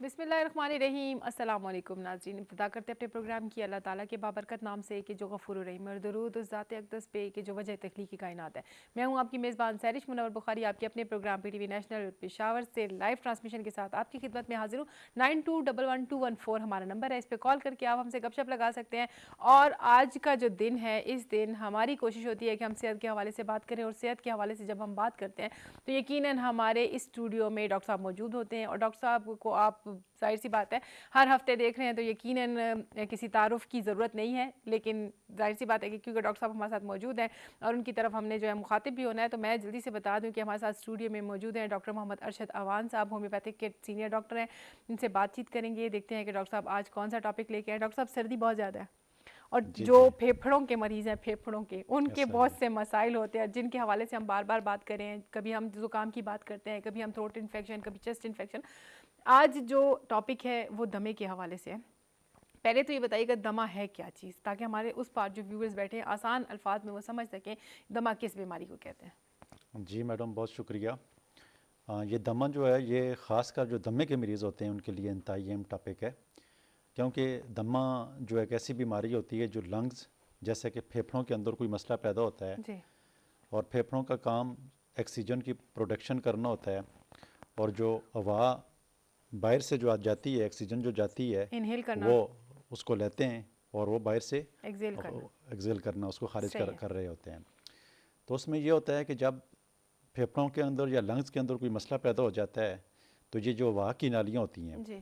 बिस्मिल्लाहिर्रहमानिर्रहीम। अस्सलाम वालेकुम नाज़रीन, इब्तिदा करते अपने प्रोग्राम की अल्लाह ताला के बाबरकत नाम से कि जो गफूर रहीम और दरूद उस ज़ात अक़दस पे कि जो वजह तख्लीक़ी कायनात है। मैं हूँ आपकी मेज़बान सैरिश मुनव्वर बुखारी, आपके अपने प्रोग्राम PTV नेशनल पेशावर से लाइव ट्रांसमिशन के साथ आपकी खिदमत में हाजिर हूँ। 92111214 हमारा नंबर है, इस पर कॉल करके आप हमसे गपशप लगा सकते हैं। और आज का जो दिन है, इस दिन हमारी कोशिश होती है कि हम सेहत के हवाले से बात करें, और सेहत के हवाले से जब हम बात करते हैं तो यकीनन हमारे इस स्टूडियो में डॉक्टर साहब मौजूद होते हैं। और डॉक्टर साहब को आप जाहिर सी बात है हर हफ्ते देख रहे हैं तो यकीनन किसी तारुफ की ज़रूरत नहीं है, लेकिन जाहिर सी बात है कि क्योंकि डॉक्टर साहब हमारे साथ मौजूद हैं और उनकी तरफ हमने जो है मुखातिब भी होना है, तो मैं जल्दी से बता दूं कि हमारे साथ स्टूडियो में मौजूद हैं डॉक्टर मोहम्मद अरशद अवान साहब, होम्योपैथिक के सीनियर डॉक्टर हैं। इनसे बातचीत करेंगे, देखते हैं कि डॉक्टर साहब आज कौन सा टॉपिक लेके आए। डॉक्टर साहब, सर्दी बहुत ज़्यादा है और जी, जो जी। फेफड़ों के मरीज़ हैं, फेफड़ों के उनके ऐसा बहुत है। से मसाइल होते हैं जिनके हवाले से हम बार बार बात करें। कभी हम ज़ुकाम की बात करते हैं, कभी हम थ्रोट इन्फेक्शन, कभी चेस्ट इन्फेक्शन। आज जो टॉपिक है वो दमे के हवाले से है। पहले तो ये बताइएगा दमा है क्या चीज़, ताकि हमारे उस पार जो व्यूअर्स बैठे हैं आसान अल्फाज में वो समझ सकें दमा किस बीमारी को कहते हैं। जी मैडम, बहुत शुक्रिया। ये दमा जो है, ये ख़ासकर जो दमे के मरीज़ होते हैं उनके लिए इंतहाई अहम टॉपिक है, क्योंकि दमा जो एक ऐसी बीमारी होती है जो लंग्स, जैसे कि फेफड़ों के अंदर कोई मसला पैदा होता है जी। और फेफड़ों का काम ऑक्सीजन की प्रोडक्शन करना होता है, और जो हवा बाहर से जो आ जाती है, ऑक्सीजन जो जाती है इनहेल करना वो और उसको लेते हैं और वो बाहर से एक्सेल करना। एक्सेल करना, उसको खारिज सही है। कर रहे होते हैं। तो उसमें ये होता है कि जब फेफड़ों के अंदर या लंग्स के अंदर कोई मसला पैदा हो जाता है तो ये जो हवा की नालियाँ होती हैं जी।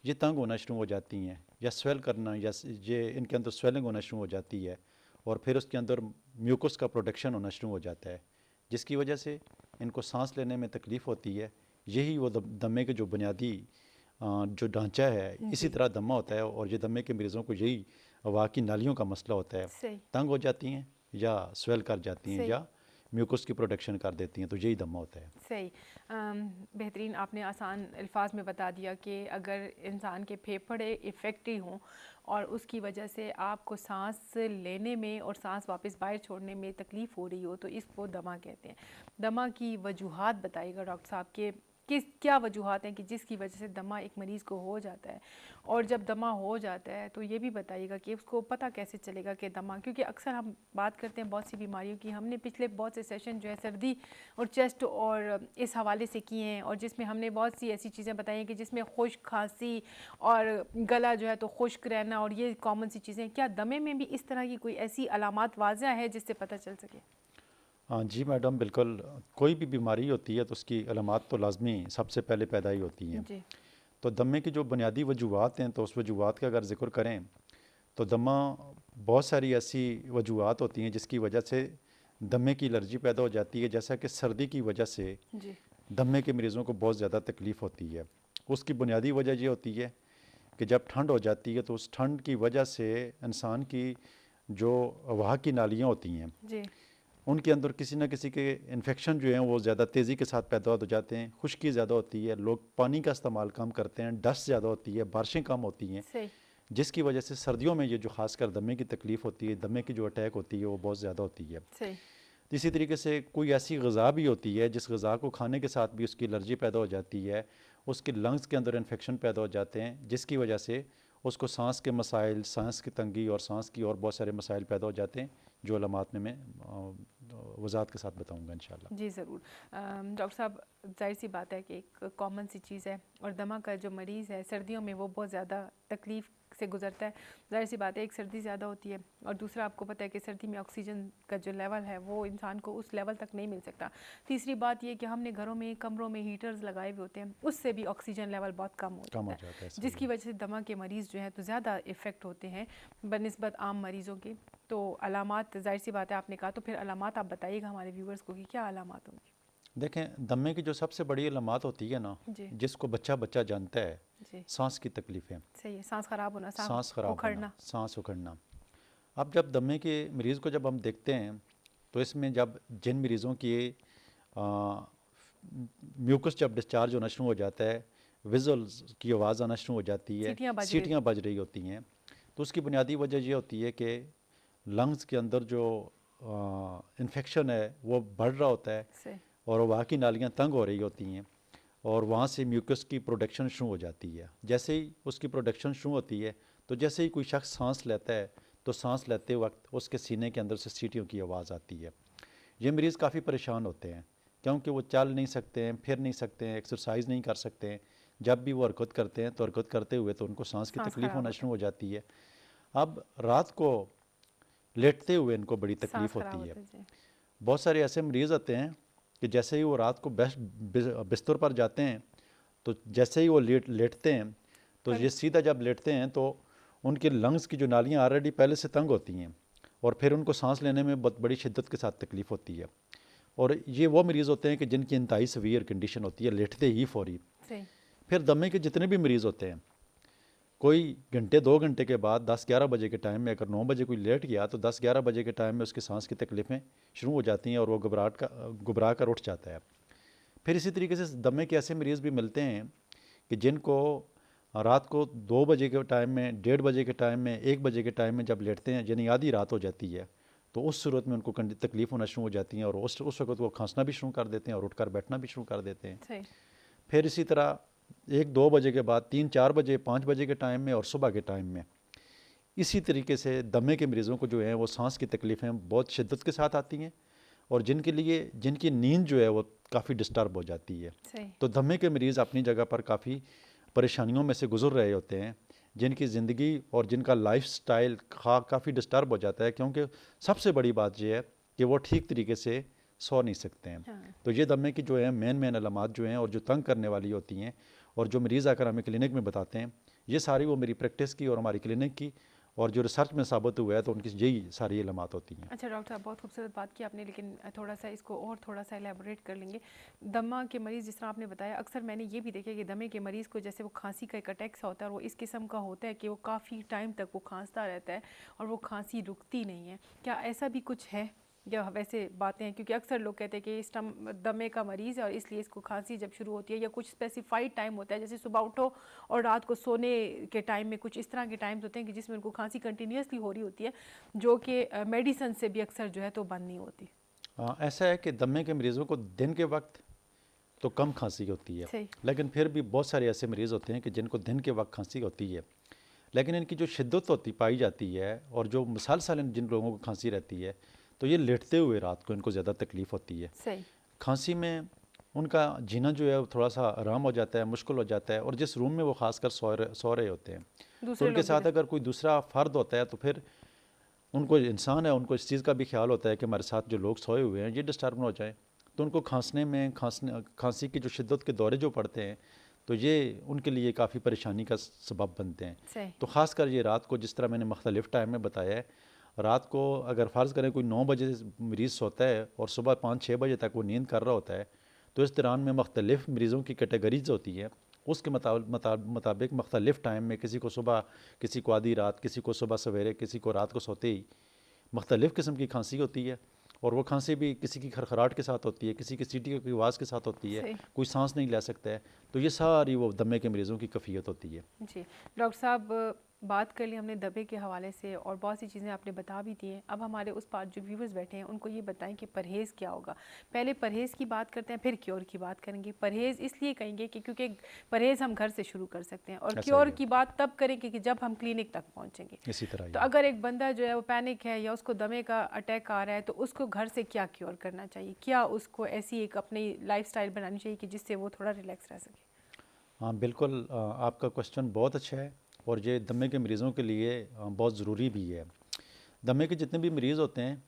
ये तंग होना शुरू हो जाती हैं, या स्वेल करना, या ये इनके अंदर स्वेलिंग होना शुरू हो जाती है, और फिर उसके अंदर म्यूकस का प्रोडक्शन होना शुरू हो जाता है, जिसकी वजह से इनको सांस लेने में तकलीफ़ होती है। यही वो दमे के जो बुनियादी जो ढांचा है, इसी जी। तरह दमा होता है, और ये दमे के मरीज़ों को यही हवा की नालियों का मसला होता है, सही। तंग हो जाती हैं या स्वेल कर जाती हैं सही। या म्यूकस की प्रोडक्शन कर देती हैं, तो यही दमा होता है। सही। बेहतरीन, आपने आसान अल्फाज में बता दिया कि अगर इंसान के फेफड़े इफ़ेक्टिव हों और उसकी वजह से आपको सांस लेने में और सांस वापस बाहर छोड़ने में तकलीफ़ हो रही हो तो इसको दमा कहते हैं। दमा की वजूहात बताइएगा डॉक्टर साहब के क्या वजूहात हैं कि जिसकी वजह से दमा एक मरीज़ को हो जाता है, और जब दमा हो जाता है तो ये भी बताइएगा कि उसको पता कैसे चलेगा कि दमा, क्योंकि अक्सर हम बात करते हैं बहुत सी बीमारियों की। हमने पिछले बहुत से सेशन जो है सर्दी और चेस्ट और इस हवाले से किए हैं, और जिसमें हमने बहुत सी ऐसी चीज़ें बताई हैं कि जिसमें खुश्क खांसी और गला जो है तो खुश्क रहना, और ये कॉमन सी चीज़ें। क्या दमे में भी इस तरह की कोई ऐसी अलामात वाज़ह है जिससे पता चल सके? हाँ जी मैडम, बिल्कुल। कोई भी बीमारी होती है तो उसकी अलामात तो लाजमी सबसे पहले पैदा ही होती हैं। जी। तो दमे की जो बुनियादी वजूहात हैं, तो उस वजूहात का अगर ज़िक्र करें तो दमा बहुत सारी ऐसी वजूहात होती हैं जिसकी वजह से दमे की एलर्जी पैदा हो जाती है। जैसा कि सर्दी की वजह से जी। दमे के मरीज़ों को बहुत ज़्यादा तकलीफ़ होती है। उसकी बुनियादी वजह ये होती है कि जब ठंड हो जाती है तो उस ठंड की वजह से इंसान की जो हवा की नालियाँ होती हैं जी। उनके अंदर किसी न किसी के इन्फेक्शन जो हैं वो ज़्यादा तेज़ी के साथ पैदा हो जाते हैं। खुश्की ज़्यादा होती है, लोग पानी का इस्तेमाल कम करते हैं, डस्ट ज़्यादा होती है, बारिशें कम होती हैं, सही। जिसकी वजह से सर्दियों में ये जो ख़ासकर दमे की तकलीफ़ होती है, दमे की जो अटैक होती है वो बहुत ज़्यादा होती है। सही। तो इसी तरीके से कोई ऐसी गज़ा भी होती है जिस गज़ा को खाने के साथ भी उसकी एलर्जी पैदा हो जाती है, उसके लंग्स के अंदर इन्फेक्शन पैदा हो जाते हैं, जिसकी वजह से उसको सांस के मसाइल, सांस की तंगी और सांस की और बहुत सारे मसाइल पैदा हो जाते हैं, जो अलामात में मैं वज़ाहत के साथ बताऊंगा इंशाल्लाह। जी ज़रूर। डॉक्टर साहब, जाहिर सी बात है कि एक कॉमन सी चीज़ है, और दमा का जो मरीज़ है सर्दियों में वो बहुत ज़्यादा तकलीफ़ से गुजरता है। जाहिर सी बात है, एक सर्दी ज़्यादा होती है, और दूसरा आपको पता है कि सर्दी में ऑक्सीजन का जो लेवल है वो इंसान को उस लेवल तक नहीं मिल सकता। तीसरी बात ये कि हमने घरों में, कमरों में हीटर्स लगाए हुए होते हैं, उससे भी ऑक्सीजन लेवल बहुत कम हो कम जाता हो है, जाता है, सही जिसकी है। वजह से दमा के मरीज़ जो हैं तो ज़्यादा इफ़ेक्ट होते हैं बनिस्बत आम मरीज़ों के। तो अलामात, जाहिर सी बात है आपने कहा, तो फिर अलामात आप बताइएगा हमारे व्यूवर्स को कि क्या अलामात होंगी। देखें, दमे की जो सबसे बड़ी अलामात होती है ना, जी। जिसको बच्चा बच्चा जानता है, जी। सांस की तकलीफ़ें, सही है। सांस ख़राब होना, सांस सांस ख़राब होना, उखड़ना। सांस उखड़ना। अब जब दमे के मरीज़ को जब हम देखते हैं तो इसमें जब जिन मरीज़ों की म्यूकस जब डिस्चार्ज होना शुरू हो जाता है, विज़ल्स की आवाज़ आना शुरू हो जाती है, सीटियाँ बज रही। सीटियाँ बज रही होती हैं, तो उसकी बुनियादी वजह ये होती है कि लंग्स के अंदर जो इन्फेक्शन है वो बढ़ रहा होता है, सही। और हवा की नालियाँ तंग हो रही होती हैं, और वहाँ से म्यूकस की प्रोडक्शन शुरू हो जाती है। जैसे ही उसकी प्रोडक्शन शुरू होती है तो जैसे ही कोई शख्स सांस लेता है तो सांस लेते वक्त उसके सीने के अंदर से सीटियों की आवाज़ आती है। ये मरीज़ काफ़ी परेशान होते हैं क्योंकि वो चल नहीं सकते हैं, फिर नहीं सकते हैं, एक्सरसाइज नहीं कर सकते हैं। जब भी वो हरकत करते हैं तो हरकत करते हुए तो उनको सांस की सांस तकलीफ़ खराब होना होता शुरू हो जाती है। अब रात को लेटते हुए इनको बड़ी है, सांस तकलीफ़ खराब होती है। होता है जी। बहुत सारे ऐसे मरीज़ होते हैं कि जैसे ही वो रात को बिस्तर पर जाते हैं तो जैसे ही वो लेटते हैं तो पर ये सीधा जब लेटते हैं तो उनके लंग्स की जो नालियाँ ऑलरेडी पहले से तंग होती हैं और फिर उनको सांस लेने में बहुत बड़ी शिद्दत के साथ तकलीफ़ होती है। और ये वो मरीज़ होते हैं कि जिनकी इंतहाई सीवियर कंडीशन होती है लेटते ही फौरी। सही। फिर दमे के जितने भी मरीज़ होते हैं, कोई घंटे 2 घंटे के बाद 10-11 बजे के टाइम में अगर 9 बजे कोई लेट गया तो 10-11 बजे के टाइम में उसकी सांस की तकलीफ़ें शुरू हो जाती हैं और वो घबरा कर उठ जाता है। फिर इसी तरीके से दमे के ऐसे मरीज़ भी मिलते हैं कि जिनको रात को 2 बजे के टाइम में, 1:30 बजे के टाइम में, 1 बजे के टाइम में जब लेटते हैं, यानी आधी रात हो जाती है, तो उस सूरत में उनको तकलीफ़ होना शुरू हो जाती हैं और उस वक्त वो खांसना भी शुरू कर देते हैं और उठकर बैठना भी शुरू कर देते हैं। सही। फिर इसी तरह 1-2 बजे के बाद 3-4 बजे, 5 बजे के टाइम में और सुबह के टाइम में इसी तरीके से दमे के मरीज़ों को जो है वो सांस की तकलीफ़ें बहुत शिद्दत के साथ आती हैं और जिनकी नींद जो है वो काफ़ी डिस्टर्ब हो जाती है। सही। तो दमे के मरीज़ अपनी जगह पर काफ़ी परेशानियों में से गुजर रहे होते हैं, जिनकी ज़िंदगी और जिनका लाइफस्टाइल काफ़ी डिस्टर्ब हो जाता है क्योंकि सबसे बड़ी बात यह है कि वो ठीक तरीके से सो नहीं सकते हैं। हाँ। तो ये दमे की जो है मेन अलामात जो हैं और जो तंग करने वाली होती हैं और जो मरीज़ आकर हमें क्लिनिक में बताते हैं, ये सारी वो मेरी प्रैक्टिस की और हमारी क्लिनिक की और जो रिसर्च में साबित हुआ है तो उनकी यही सारी अलामात होती हैं। अच्छा डॉक्टर साहब, बहुत खूबसूरत बात की आपने, लेकिन थोड़ा सा इसको और थोड़ा सा एलेबोरेट कर लेंगे। दमा के मरीज़ जिस तरह आपने बताया, अक्सर मैंने ये भी देखा कि दमे के मरीज़ को जैसे वो खांसी का एक अटैक सा होता है और वो इस किस्म का होता है कि वो काफ़ी टाइम तक वो खांसता रहता है और वो खांसी रुकती नहीं है। क्या ऐसा भी कुछ है या वैसे बातें हैं? क्योंकि अक्सर लोग कहते हैं कि इस दमे का मरीज़ है और इसलिए इसको खांसी जब शुरू होती है, या कुछ स्पेसिफाइड टाइम होता है जैसे सुबह उठो और रात को सोने के टाइम में कुछ इस तरह के टाइम्स होते हैं कि जिसमें उनको खांसी कंटिन्यूसली हो रही होती है, जो कि मेडिसिन से भी अक्सर जो है तो बंद नहीं होती। ऐसा है कि दमे के मरीज़ों को दिन के वक्त तो कम खांसी होती है, सही। लेकिन फिर भी बहुत सारे ऐसे मरीज़ होते हैं कि जिनको दिन के वक्त खांसी होती है, लेकिन इनकी जो शिद्दत होती पाई जाती है और जो मुसलसल जिन लोगों को खांसी रहती है तो ये लेटते हुए रात को इनको ज़्यादा तकलीफ़ होती है। सही। खांसी में उनका जीना जो है वो थोड़ा सा आराम हो जाता है, मुश्किल हो जाता है और जिस रूम में वो खासकर सो रहे होते हैं तो दूसरे उनके लोग भी साथ अगर कोई दूसरा फ़र्द होता है तो फिर उनको इंसान है, उनको इस चीज़ का भी ख्याल होता है कि हमारे साथ जो लोग सोए हुए हैं ये डिस्टर्ब ना हो जाए, तो उनको खांसी की जो शिद्दत के दौरे जो पड़ते हैं तो ये उनके लिए काफ़ी परेशानी का सबब बनते हैं। सही। तो ख़ासकर ये रात को, जिस तरह मैंने मुख्तलिफ़ टाइम में बताया है, रात को अगर फ़र्ज़ करें कोई 9 बजे मरीज़ सोता है और सुबह 5-6 बजे तक वो नींद कर रहा होता है, तो इस दौरान में मुख्तलिफ़ मरीज़ों की कैटेगरीज होती है, उसके मुताबिक मुख्तलिफ़ टाइम में किसी को सुबह, किसी को आधी रात, किसी को सुबह सवेरे, किसी को रात को सोते ही मुख्तलिफ़ किस्म की खांसी होती है और वो खांसी भी किसी की खरखराहट के साथ होती है, किसी की सीटी की आवाज़ के साथ होती है, सही। कोई सांस नहीं ले सकता है। तो ये सारी वो दमे के मरीज़ों की कैफियत होती है। जी डॉक्टर साहब, बात कर ली हमने दबे के हवाले से और बहुत सी चीज़ें आपने बता भी दी हैं। अब हमारे उस पास जो व्यूवर्स बैठे हैं उनको ये बताएं कि परहेज़ क्या होगा। पहले परहेज़ की बात करते हैं, फिर क्योर की बात करेंगे। परहेज़ इसलिए कहेंगे कि क्योंकि परहेज़ हम घर से शुरू कर सकते हैं, और ऐसा क्योर ही है, की बात तब करेंगे कि जब हम क्लिनिक तक पहुँचेंगे। इसी तरह ही तो है। अगर एक बंदा जो है वो पैनिक है या उसको दमे का अटैक आ रहा है, तो उसको घर से क्या क्योर करना चाहिए? क्या उसको ऐसी एक अपनी लाइफस्टाइल बनानी चाहिए कि जिससे वो थोड़ा रिलैक्स रह सके? हाँ बिल्कुल, आपका क्वेश्चन बहुत अच्छा है और ये दमे के मरीज़ों के लिए बहुत ज़रूरी भी है। दमे के जितने भी मरीज़ होते हैं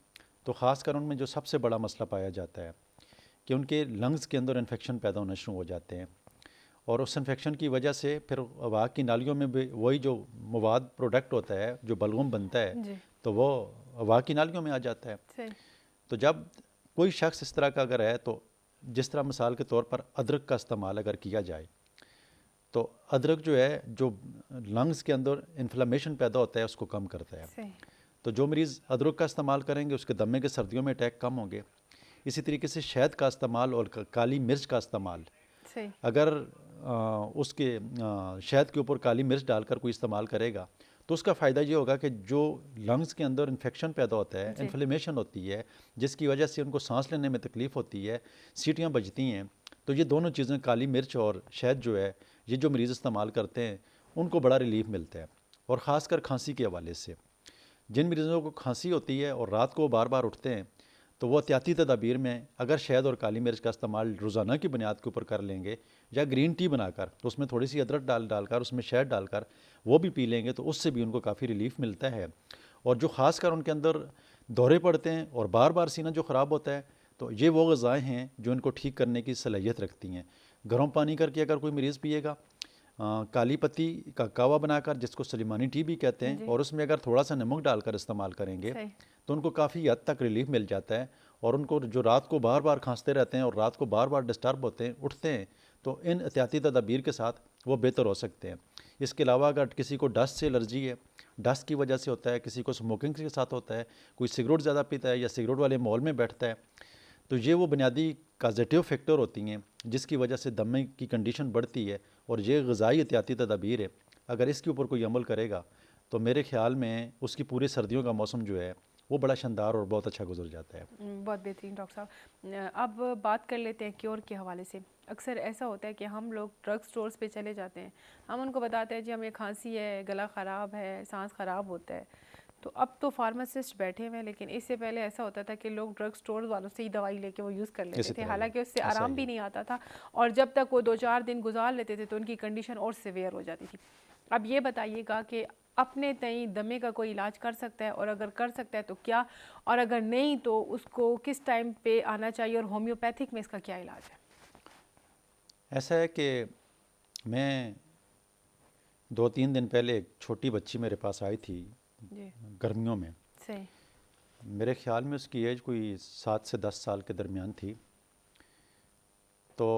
तो ख़ासकर उनमें जो सबसे बड़ा मसला पाया जाता है कि उनके लंग्स के अंदर इन्फेक्शन पैदा होना शुरू हो जाते हैं और उस इन्फेक्शन की वजह से फिर हवा की नालियों में भी वही जो मवाद प्रोडक्ट होता है, जो बलगम बनता है, जी। तो वो हवा की नालियों में आ जाता है। सही। तो जब कोई शख्स इस तरह का अगर है तो जिस तरह मिसाल के तौर पर अदरक का इस्तेमाल अगर किया जाए तो अदरक जो है, जो लंग्स के अंदर इन्फ्लेमेशन पैदा होता है उसको कम करता है। सही। तो तो जो मरीज़ अदरक का इस्तेमाल करेंगे उसके दमे के सर्दियों में अटैक कम होंगे। इसी तरीके से शहद का इस्तेमाल और काली मिर्च का इस्तेमाल, सही। अगर शहद के ऊपर काली मिर्च डालकर कोई इस्तेमाल करेगा तो उसका फ़ायदा ये होगा कि जो लंग्स के अंदर इन्फेक्शन पैदा होता है, जी। इन्फ्लेमेशन होती है, जिसकी वजह से उनको सांस लेने में तकलीफ़ होती है, सीटियाँ बजती हैं, तो ये दोनों चीज़ें, काली मिर्च और शहद जो है, ये जो मरीज़ इस्तेमाल करते हैं उनको बड़ा रिलीफ मिलता है। और ख़ासकर खांसी के हवाले से, जिन मरीज़ों को खांसी होती है और रात को बार बार उठते हैं, तो वो एहतियाती तदाबीर में अगर शहद और काली मिर्च का इस्तेमाल रोज़ाना की बुनियाद के ऊपर कर लेंगे, या ग्रीन टी बनाकर तो उसमें थोड़ी सी अदरक डालकर उसमें शहद डालकर वो भी पी लेंगे, तो उससे भी उनको काफ़ी रिलीफ मिलता है। और जो ख़ासकर उनके अंदर दौरे पड़ते हैं और बार बार सीना जो ख़राब होता है, तो ये वो ग़िज़ाएँ हैं जो इनको ठीक करने की सलाहियत रखती हैं। गर्म पानी करके अगर कोई मरीज़ पिएगा, काली पत्ती का कावा बनाकर, जिसको सलीमानी टी भी कहते हैं, जी। और उसमें अगर थोड़ा सा नमक डालकर इस्तेमाल करेंगे सही। तो उनको काफ़ी हद तक रिलीफ मिल जाता है। और उनको जो रात को बार बार खांसते रहते हैं और रात को बार बार डिस्टर्ब होते हैं, उठते हैं, तो इन एहतियाती तदाबीर के साथ वो बेहतर हो सकते हैं। इसके अलावा अगर किसी को डस्ट से एलर्जी है, डस्ट की वजह से होता है, किसी को स्मोकिंग के साथ होता है, कोई सिगरेट ज़्यादा पीता है या सिगरेट वाले मॉल में बैठता है, तो ये वो बुनियादी काजेटिव फैक्टर होती हैं जिसकी वजह से दमे की कंडीशन बढ़ती है। और ये ग़िज़ाई एहतियाती तदाबीर है, अगर इसके ऊपर कोई अमल करेगा तो मेरे ख़्याल में उसकी पूरी सर्दियों का मौसम जो है वो बड़ा शानदार और बहुत अच्छा गुजर जाता है। बहुत बेहतरीन डॉक्टर साहब। अब बात कर लेते हैं क्योर के हवाले से। अक्सर ऐसा होता है कि हम लोग ड्रग स्टोर्स पे चले जाते हैं, हम उनको बताते हैं जी हमें खांसी है, गला ख़राब है, सांस ख़राब होता है। तो अब तो फार्मासिस्ट बैठे हुए हैं, लेकिन इससे पहले ऐसा होता था कि लोग ड्रग स्टोर वालों से ही दवाई लेके वो यूज़ कर लेते थे, हालांकि उससे आराम भी नहीं आता था, और जब तक वो 2-4 दिन गुजार लेते थे तो उनकी कंडीशन और सीवियर हो जाती थी। अब ये बताइएगा कि अपने तई दमे का कोई इलाज कर सकता है, और अगर कर सकता है तो क्या, और अगर नहीं तो उसको किस टाइम पे आना चाहिए, और होम्योपैथिक में इसका क्या इलाज है? ऐसा है कि मैं 2-3 दिन पहले एक छोटी बच्ची मेरे पास आई थी जी। गर्मियों में। सही। मेरे ख्याल में उसकी एज कोई 7 से 10 साल के दरमियान थी। तो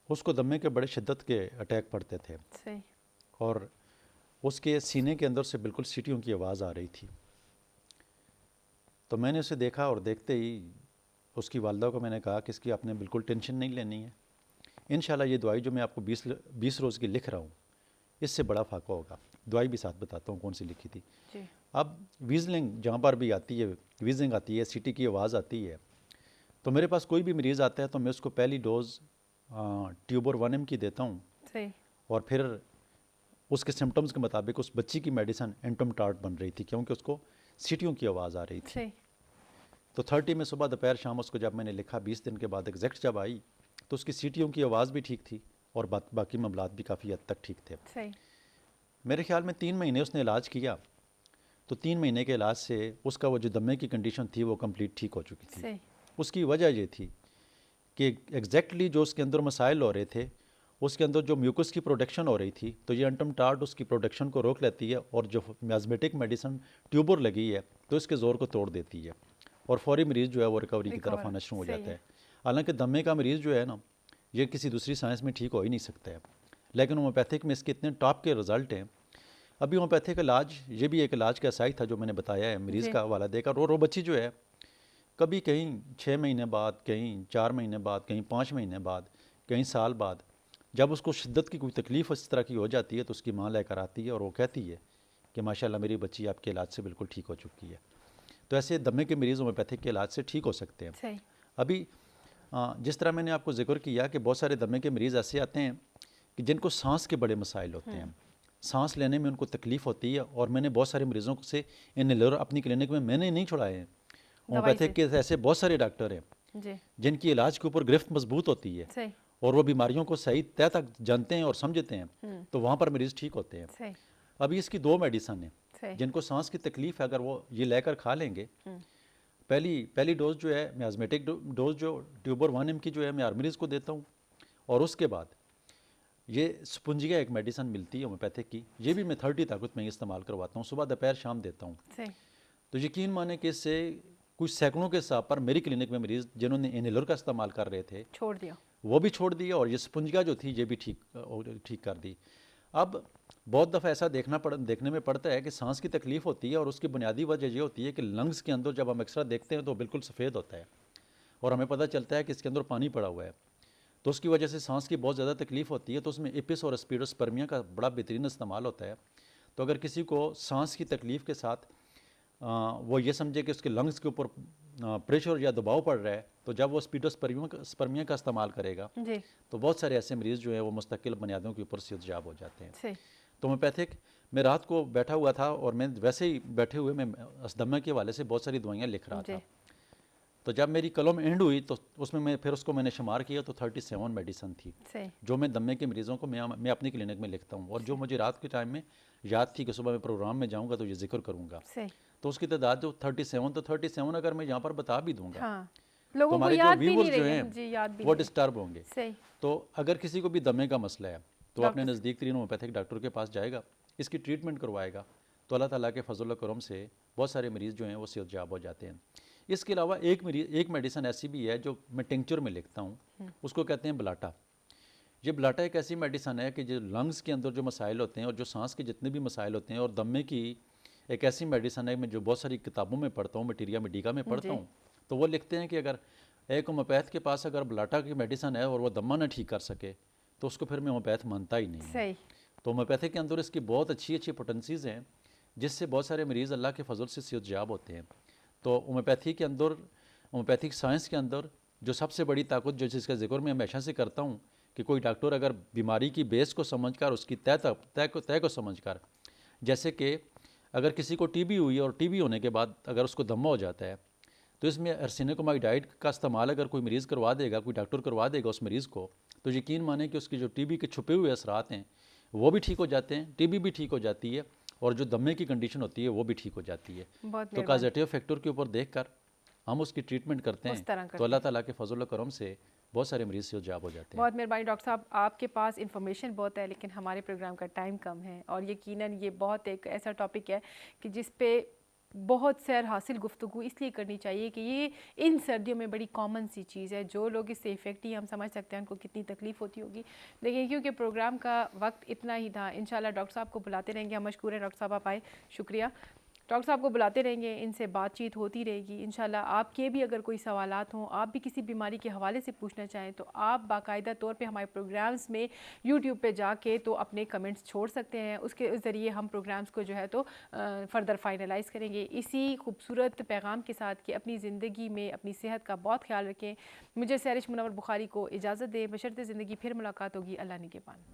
उसको दमे के बड़े शिद्दत के अटैक पड़ते थे। सही। और उसके सीने के अंदर से बिल्कुल सीटियों की आवाज़ आ रही थी। तो मैंने उसे देखा और देखते ही उसकी वालदा को मैंने कहा कि इसकी आपने बिल्कुल टेंशन नहीं लेनी है, इंशाल्लाह ये दवाई जो मैं आपको 20 रोज़ की लिख रहा हूँ इससे बड़ा फ़ायदा होगा। दवाई भी साथ बताता हूँ कौन सी लिखी थी। जी। अब वीजलिंग जहाँ पर भी आती है, वीजिंग आती है, सीटी की आवाज़ आती है, तो मेरे पास कोई भी मरीज़ आता है तो मैं उसको पहली डोज़ ट्यूबर 1 mg की देता हूँ। सही। और फिर उसके सिम्टम्स के मुताबिक उस बच्ची की मेडिसिन एंटोमटार्ट बन रही थी, क्योंकि उसको सीटियों की आवाज़ आ रही थी। सही। तो 30 में सुबह दोपहर शाम उसको जब मैंने लिखा, 20 दिन के बाद एग्जैक्ट जब आई तो उसकी सीटियों की आवाज़ भी ठीक थी और बाकी मामलात भी काफ़ी हद तक ठीक थे। सही। मेरे ख्याल में 3 महीने उसने इलाज किया, तो 3 महीने के इलाज से उसका वो जो दमे की कंडीशन थी वो कंप्लीट ठीक हो चुकी थी। सही। उसकी वजह ये थी कि एग्जैक्टली जो उसके अंदर मसाइल हो रहे थे, उसके अंदर जो म्यूकस की प्रोडक्शन हो रही थी, तो ये एंटोमटार्ट उसकी प्रोडक्शन को रोक लेती है, और जो मियाज़मेटिक मेडिसिन ट्यूबर लगी है तो इसके ज़ोर को तोड़ देती है, और फौरी मरीज़ जो है वो रिकवरी की तरफ आना शुरू हो जाता है। हालांकि दमे का मरीज़ जो है ना, ये किसी दूसरी साइंस में ठीक हो ही नहीं सकता है, लेकिन होम्योपैथिक में इसके इतने टॉप के रिज़ल्ट हैं। अभी होम्योपैथिक इलाज, ये भी एक इलाज का साइज था जो मैंने बताया है, मरीज़ का हवाला देकर रो बच्ची जो है कभी कहीं 6 महीने बाद, कहीं 4 महीने बाद, कहीं 5 महीने बाद, कहीं साल बाद, जब उसको शिद्दत की कोई तकलीफ़ इस तरह की हो जाती है तो उसकी माँ लेकर आती है और वो कहती है कि माशाल्लाह मेरी बच्ची आपके इलाज से बिल्कुल ठीक हो चुकी है। तो ऐसे दमे के मरीज़ होम्योपैथिक के इलाज से ठीक हो सकते हैं। सही। अभी जिस तरह मैंने आपको जिक्र किया कि बहुत सारे दमे के मरीज़ ऐसे आते हैं कि जिनको सांस के बड़े मसाइल होते हैं, सांस लेने में उनको तकलीफ़ होती है, और मैंने बहुत सारे मरीज़ों से इनहेलर अपनी क्लिनिक में मैंने नहीं छुड़ाए हैं। होम्योपैथिक के ऐसे बहुत सारे डॉक्टर हैं जी। जिनकी इलाज के ऊपर गिरफ्त मजबूत होती है, सही। और वो बीमारियों को सही तय तक जानते हैं और समझते हैं, तो वहाँ पर मरीज़ ठीक होते हैं। सही। अभी इसकी 2 मेडिसन हैं सही। जिनको सांस की तकलीफ़ है, अगर वो ये लेकर खा लेंगे, पहली डोज जो है मियाज़मेटिक डोज जो ट्यूबर 1 mg की जो है मैं हर मरीज़ को देता हूँ, और उसके बाद ये स्पुंजिया एक मेडिसिन मिलती है होम्योपैथिक की, ये भी मैं 30 ताकत में इस्तेमाल करवाता हूँ, सुबह दोपहर शाम देता हूँ। सही। तो यकीन माने कि इससे कुछ सैकड़ों के हिसाब पर मेरी क्लिनिक में मरीज़ जिन्होंने इनहेलर का इस्तेमाल कर रहे थे छोड़ दिया, वो भी छोड़ दिया, और ये स्पुंजिया जो थी ये भी ठीक कर दी। अब बहुत दफ़ा ऐसा देखने में पड़ता है कि सांस की तकलीफ़ होती है, और उसकी बुनियादी वजह ये होती है कि लंग्स के अंदर जब हम एक्सरा देखते हैं तो बिल्कुल सफ़ेद होता है, और हमें पता चलता है कि इसके अंदर पानी पड़ा हुआ है, तो उसकी वजह से सांस की बहुत ज़्यादा तकलीफ़ होती है। तो उसमें एपिस और स्पीडोस्पर्मिया का बड़ा बेहतरीन इस्तेमाल होता है। तो अगर किसी को सांस की तकलीफ़ के साथ वो ये समझे कि उसके लंग्स के ऊपर प्रेशर या दबाव पड़ रहा है, तो जब वो स्पर्मिया का इस्तेमाल करेगा जी तो बहुत सारे ऐसे मरीज़ जो हैं वो मुस्तकिल बुनियादों के ऊपर सेहतयाब हो जाते हैं। सही तो होम्योपैथिक, मैं रात को बैठा हुआ था और मैं वैसे ही बैठे हुए मैं अस्थमा के हवाले से बहुत सारी दवाइयाँ लिख रहा जी था। तो जब मेरी कलम एंड हुई तो उसमें मैंने शुमार किया तो 37 मेडिसन थी सही जो मैं दमे के मरीज़ों को मैं अपनी क्लिनिक में लिखता हूँ, और जो मुझे रात के टाइम में याद थी कि सुबह मैं प्रोग्राम में जाऊँगा तो ये जिक्र करूँगा। सही तो उसकी तादाद जो 37 अगर मैं यहाँ पर बता भी दूँगा हाँ तो लोगों को हमारे जो याद भी नहीं व्यूअर्स जो रही है हैं जी याद भी वो नहीं डिस्टर्ब होंगे। सही तो अगर किसी को भी दमे का मसला है तो अपने डॉक्टर नज़दीक तरीन होम्योपैथिक डॉक्टर के पास जाएगा, इसकी ट्रीटमेंट करवाएगा, तो अल्लाह ताला के फजल करम से बहुत सारे मरीज़ जो हैं वो सेहतयाब हो जाते हैं। इसके अलावा एक मेडिसन ऐसी भी है जो मैं टिंक्चर में लिखता हूँ, उसको कहते हैं ब्लाटा। ये ब्लाटा एक ऐसी मेडिसन है कि जो लंग्स के अंदर जो मसाइल होते हैं और जो सांस के जितने भी मसाइल होते हैं, और दमे की एक ऐसी मेडिसन है मैं जो बहुत सारी किताबों में पढ़ता हूँ, मटीरिया मेडिका में पढ़ता हूँ, तो वो लिखते हैं कि अगर एक होम्योपैथ के पास अगर ब्लाटा की मेडिसन है और वो दमा ना ठीक कर सके तो उसको फिर मैं होम्योपैथ मानता ही नहीं हूँ। सही तो होम्योपैथी के अंदर इसकी बहुत अच्छी पोटेंसीज़ हैं जिससे बहुत सारे मरीज़ अल्लाह के फजल से सेहतयाब होते हैं। तो होम्योपैथी के अंदर, होम्योपैथिक साइंस के अंदर जो सबसे बड़ी ताकत जो जिसका जिक्र मैं हमेशा से करता हूँ कि कोई डॉक्टर अगर बीमारी की बेस को समझकर, उसकी तय को समझकर, जैसे कि अगर किसी को टीबी हुई और टीबी होने के बाद अगर उसको दमा हो जाता है तो इसमें अर्सेनिकोमाइडाइड का इस्तेमाल अगर कोई मरीज़ करवा देगा, कोई डॉक्टर करवा देगा उस मरीज़ को, तो यकीन माने कि उसकी जो टीबी के छुपे हुए असरात हैं वो भी ठीक हो जाते हैं, टीबी भी ठीक हो जाती है, और जो दमे की कंडीशन होती है वो भी ठीक हो जाती है। बहुत तो काजेटिव फैक्टर के ऊपर देख कर हम उसकी ट्रीटमेंट करते उस तरह हैं करते तो अल्लाह ताला के फजल करम से बहुत सारे मरीज़ सेहतयाब हो जाते हैं। बहुत मेहरबानी डॉक्टर साहब, आपके पास इंफॉर्मेशन बहुत है लेकिन हमारे प्रोग्राम का टाइम कम है, और यकीनन ये बहुत एक ऐसा टॉपिक है कि जिस पे बहुत सैर हासिल गुफ्तगू इसलिए करनी चाहिए कि ये इन सर्दियों में बड़ी कॉमन सी चीज़ है। जो लोग इससे इफेक्ट ही हम समझ सकते हैं उनको कितनी तकलीफ़ होती होगी। देखिए क्योंकि प्रोग्राम का वक्त इतना ही था, इंशाल्लाह डॉक्टर साहब को बुलाते रहेंगे। हम मशकूर हैं डॉक्टर साहब आप आए, शुक्रिया। डॉक्टर साहब को बुलाते रहेंगे, इनसे बातचीत होती रहेगी इंशाल्लाह। आपके भी अगर कोई सवालात हों, आप भी किसी बीमारी के हवाले से पूछना चाहें तो आप बाकायदा तौर पे हमारे प्रोग्राम्स में यूट्यूब पे जाके तो अपने कमेंट्स छोड़ सकते हैं। उसके ज़रिए हम प्रोग्राम्स को जो है तो फ़र्दर फाइनलाइज़ करेंगे। इसी खूबसूरत पैगाम के साथ कि अपनी ज़िंदगी में अपनी सेहत का बहुत ख्याल रखें। मुझे सैरिश मुनव्वर बुखारी को इजाज़त दें, बशर्ते ज़िंदगी फिर मुलाकात होगी। अल्लाह निगहबान।